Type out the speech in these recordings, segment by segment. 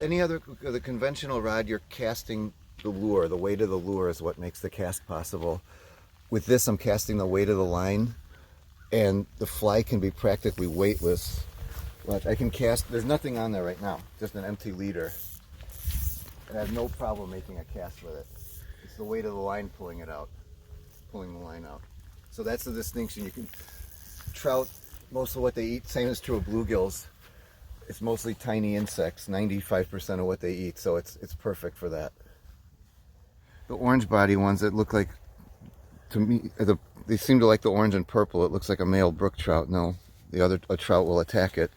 Any other, the conventional rod, you're casting the lure. The weight of the lure is what makes the cast possible. With this, I'm casting the weight of the line, and the fly can be practically weightless. But I can cast, there's nothing on there right now, just an empty leader. And I have no problem making a cast with it. It's the weight of the line pulling it out, pulling the line out. So that's the distinction. You can, trout, most of what they eat, same is true of bluegills. It's mostly tiny insects, 95% of what they eat, so it's perfect for that. The orange body ones that look like, to me, they seem to like the orange and purple. It looks like a male brook trout. No, a trout will attack it.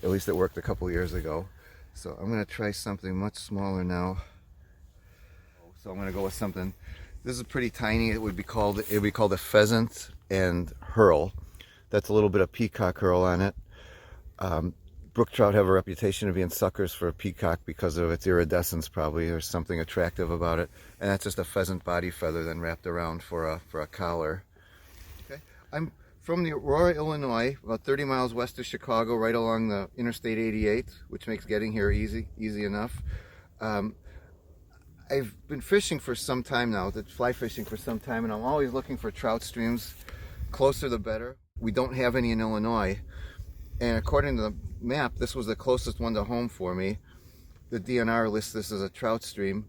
At least it worked a couple years ago. So I'm going to try something much smaller now. So I'm going to go with something. This is pretty tiny. It would be called a pheasant and herl. That's a little bit of peacock herl on it. Brook trout have a reputation of being suckers for a peacock because of its iridescence, probably. There's something attractive about it. And that's just a pheasant body feather then wrapped around for a collar. Okay. I'm from the Aurora, Illinois, about 30 miles west of Chicago, right along the Interstate 88, which makes getting here easy enough. I've been fishing for some time now, fly fishing for some time, and I'm always looking for trout streams. Closer the better. We don't have any in Illinois. And according to the map, this was the closest one to home for me. The DNR lists this as a trout stream.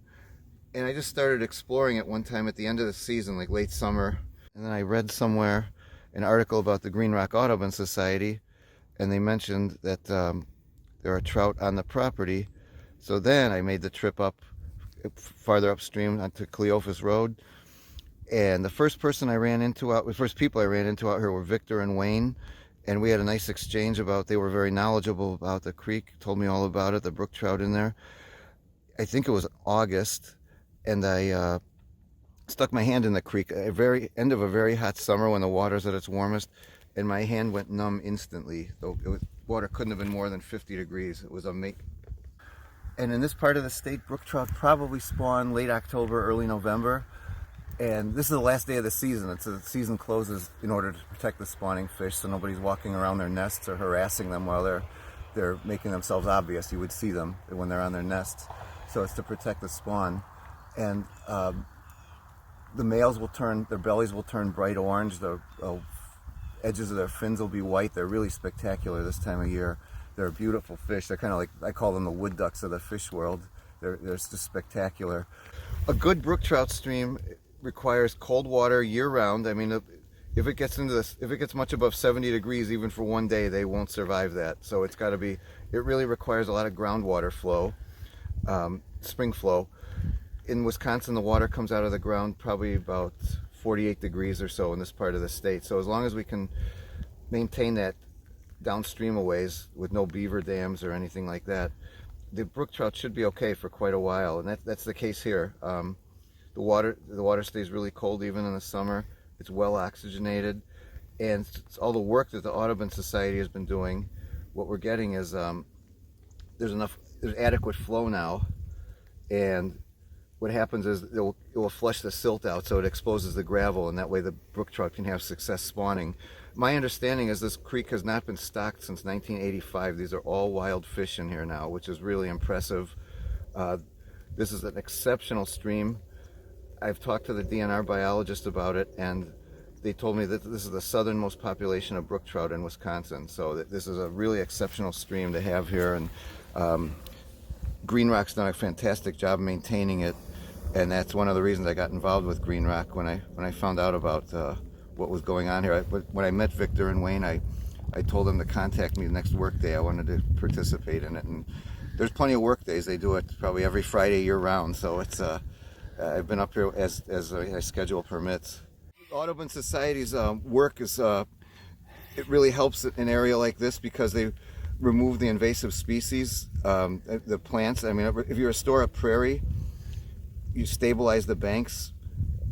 And I just started exploring it one time at the end of the season, like late summer. And then I read somewhere an article about the Green-Rock Audubon Society, and they mentioned that there are trout on the property. So then I made the trip up, farther upstream onto Cleophas Road. And the first people I ran into out here were Victor and Wayne. And we had a nice exchange they were very knowledgeable about the creek, told me all about it, the brook trout in there. I think it was August, and I stuck my hand in the creek at the very end of a very hot summer when the water's at its warmest, and my hand went numb instantly. Water couldn't have been more than 50 degrees. It was amazing. And in this part of the state, brook trout probably spawn late October, early November. And this is the last day of the season. The season closes in order to protect the spawning fish, so nobody's walking around their nests or harassing them while they're making themselves obvious. You would see them when they're on their nests. So it's to protect the spawn. And the males their bellies will turn bright orange. The edges of their fins will be white. They're really spectacular this time of year. They're beautiful fish. They're kind of like, I call them the wood ducks of the fish world. They're just spectacular. A good brook trout stream requires cold water year-round. I mean, if it gets much above 70 degrees, even for one day, they won't survive that. So it really requires a lot of groundwater flow, spring flow. In Wisconsin, the water comes out of the ground probably about 48 degrees or so in this part of the state. So as long as we can maintain that downstream a ways with no beaver dams or anything like that, the brook trout should be okay for quite a while, and that's the case here. The water stays really cold even in the summer. It's well oxygenated, and it's all the work that the Audubon Society has been doing. What we're getting is there's adequate flow now, and what happens is it will flush the silt out, so it exposes the gravel, and that way the brook trout can have success spawning. My understanding is this creek has not been stocked since 1985. These are all wild fish in here now, which is really impressive. This is an exceptional stream. I've talked to the DNR biologist about it, and they told me that this is the southernmost population of brook trout in Wisconsin. So this is a really exceptional stream to have here, and Green-Rock's done a fantastic job maintaining it, and that's one of the reasons I got involved with Green-Rock when I found out about what was going on here. When I met Victor and Wayne, I told them to contact me the next work day. I wanted to participate in it, and there's plenty of work days. They do it probably every Friday year-round, so it's I've been up here as my schedule permits. Audubon Society's work is it really helps an area like this because they remove the invasive species, the plants. I mean, if you restore a prairie, you stabilize the banks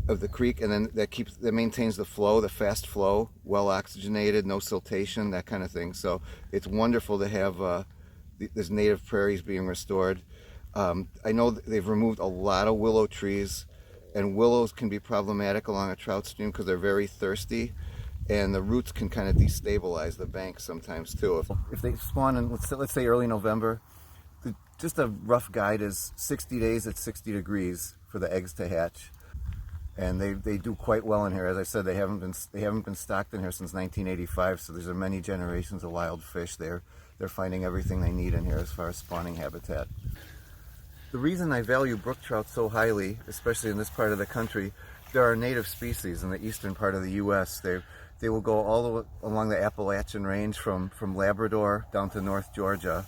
of the creek, and then that maintains the flow, the fast flow, well oxygenated, no siltation, that kind of thing. So it's wonderful to have this native prairies being restored. I know they've removed a lot of willow trees, and willows can be problematic along a trout stream because they're very thirsty, and the roots can kind of destabilize the bank sometimes too. If they spawn in, let's say early November, just a rough guide is 60 days at 60 degrees for the eggs to hatch. And they do quite well in here. As I said, they haven't been stocked in here since 1985. So there's many generations of wild fish. They're finding everything they need in here as far as spawning habitat. The reason I value brook trout so highly, especially in this part of the country, there are native species in the eastern part of the U.S. They will go all the way along the Appalachian Range from Labrador down to North Georgia,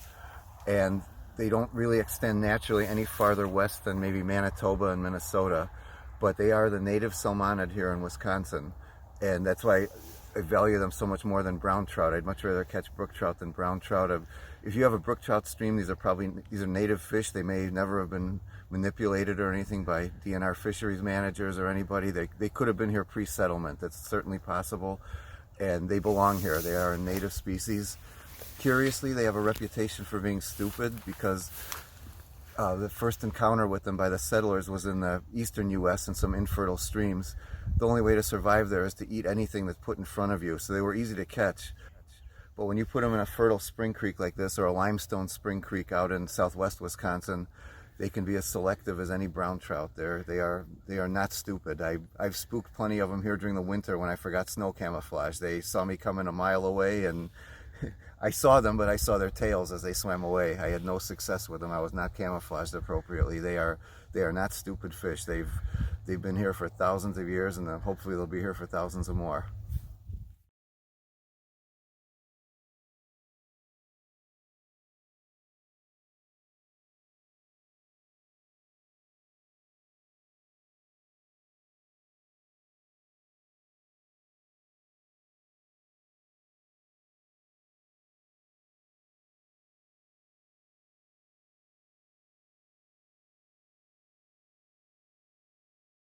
and they don't really extend naturally any farther west than maybe Manitoba and Minnesota. But they are the native salmonid here in Wisconsin, and that's why I value them so much more than brown trout. I'd much rather catch brook trout than brown trout. If you have a brook trout stream, these are native fish. They may never have been manipulated or anything by DNR fisheries managers or anybody. They could have been here pre-settlement. That's certainly possible, and they belong here. They are a native species. Curiously, they have a reputation for being stupid because the first encounter with them by the settlers was in the eastern U.S. in some infertile streams. The only way to survive there is to eat anything that's put in front of you, so they were easy to catch. But when you put them in a fertile spring creek like this, or a limestone spring creek out in southwest Wisconsin, they can be as selective as any brown trout. They are not stupid. I've spooked plenty of them here during the winter when I forgot snow camouflage. They saw me coming a mile away, and I saw them, but I saw their tails as they swam away. I had no success with them. I was not camouflaged appropriately. They are not stupid fish. They've been here for thousands of years, and hopefully they'll be here for thousands of more.